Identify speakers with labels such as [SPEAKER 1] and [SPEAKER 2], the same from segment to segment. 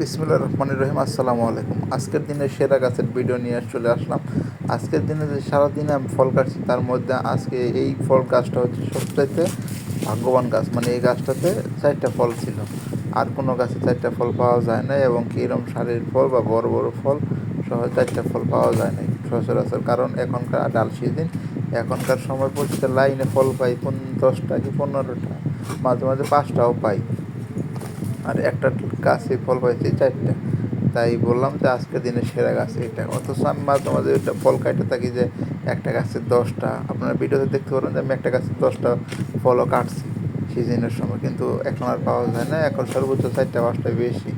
[SPEAKER 1] বিসমিল্লাহির রহমানির রহিম। আসসালামু আলাইকুম। আজকের দিনে সেরা গাছের ভিডিও নিয়ে চলে আসলাম। আজকের দিনে যে সারাদিনে আমি ফল কাটছি তার মধ্যে আজকে এই ফল গাছটা হচ্ছে সবচাইতে ভাগ্যবান গাছ। মানে এই গাছটাতে 4টা ফল ছিল, আর কোনো গাছে 4টা ফল পাওয়া যায় না, এবং কি এরকম সারির ফল বা বড় বড় ফল সহ 4টা ফল পাওয়া যায় না সচরাচর। কারণ এখনকার ডাল সিজন, এখনকার সময় প্রতিটা লাইনে ফল পাই 10টা কি 15টা, মাঝে মাঝে 5টাও পাই, আর একটা গাছে ফল পাইছি 4টা। তাই বললাম যে আজকের দিনের সেরা গাছ এটা। অথচ আমি মাঝে মাঝে ওইটা ফল কাটতে থাকি যে একটা গাছের 10টা, আপনারা ভিডিওতে দেখতে পারেন যে আমি একটা গাছের 10টা ফলও কাটছি সিজনের সময়, কিন্তু এখন আর পাওয়া যায় না। এখন সর্বোচ্চ 4টা 5টা বেশি,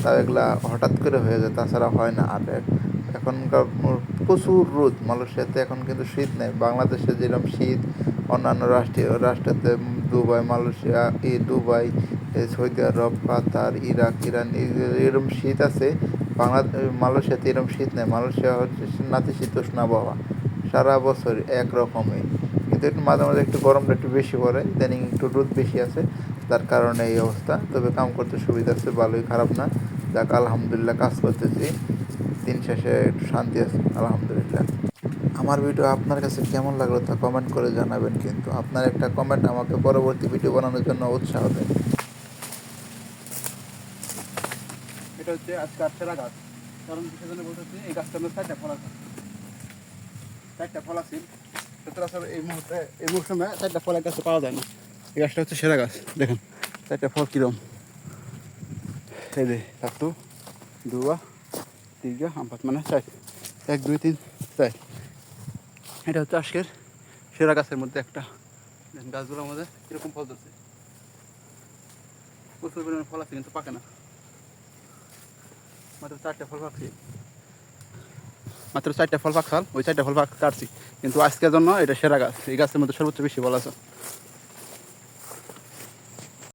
[SPEAKER 1] তাও এগুলা হঠাৎ করে হয়ে যায়, তাছাড়া হয় না। আর এখনকার প্রচুর রোদ মালয়েশিয়াতে, এখন কিন্তু শীত নেই। বাংলাদেশে যেরকম শীত অন্যান্য রাষ্ট্রতে, দুবাই, মালয়েশিয়া, দুবাই, সৌদি আরব, কাতার, ইরাক, ইরান, এরকম শীত আছে। মালয়েশিয়াতে এরকম শীত নেই। মালয়েশিয়া হচ্ছে নাতিশীতোষ্ণ আবহাওয়া, সারা বছর একরকমই। কিন্তু একটু মাঝে মাঝে একটু গরমটা একটু বেশি পড়ে, ইদানিং একটু রোদ বেশি আছে, তার কারণে এই অবস্থা। তবে কাম করতে সুবিধা আছে, ভালোই, খারাপ না। যাক আলহামদুলিল্লাহ, কাজ করতেছি, দিন শেষে একটু শান্তি আছে আলহামদুলিল্লাহ। আমার ভিডিও আপনার কাছে কেমন লাগলো তা কমেন্ট করে জানাবেন, কিন্তু আপনার একটা কমেন্ট আমাকে পরবর্তী ভিডিও বানানোর জন্য উৎসাহ দেয়।
[SPEAKER 2] এটা হচ্ছে আজকে সেরা গাছ। কারণ কিসের জন্য বলতেছি, এই গাছটার মধ্যে 4টা ফল আছে। 4টা ফল আছে সচরাচর এই মুহূর্তে, এই মৌসুমে 4টা ফল এক গাছে পাওয়া যায় না। এই গাছটা হচ্ছে সেরা গাছ। দেখেন 4টা ফল কিরম, এই যে 1 2 3 4 মানে 4, 1 2 3 4। এটা হচ্ছে আজকের সেরা গাছের মধ্যে একটা। দেখেন গাছগুলোর মধ্যে কিরকম ফল ধরছে, প্রচুর পরিমাণে ফল আছে কিন্তু পাকে না। মাত্র 4টা ফল পাকছি, মাত্র 4টা ফল পাকছাল, ওই 4টা ফল কাটছি। কিন্তু আজকের জন্য এটা সেরা গাছ। এই গাছের মধ্যে সর্বোচ্চ বেশি ফল আছে।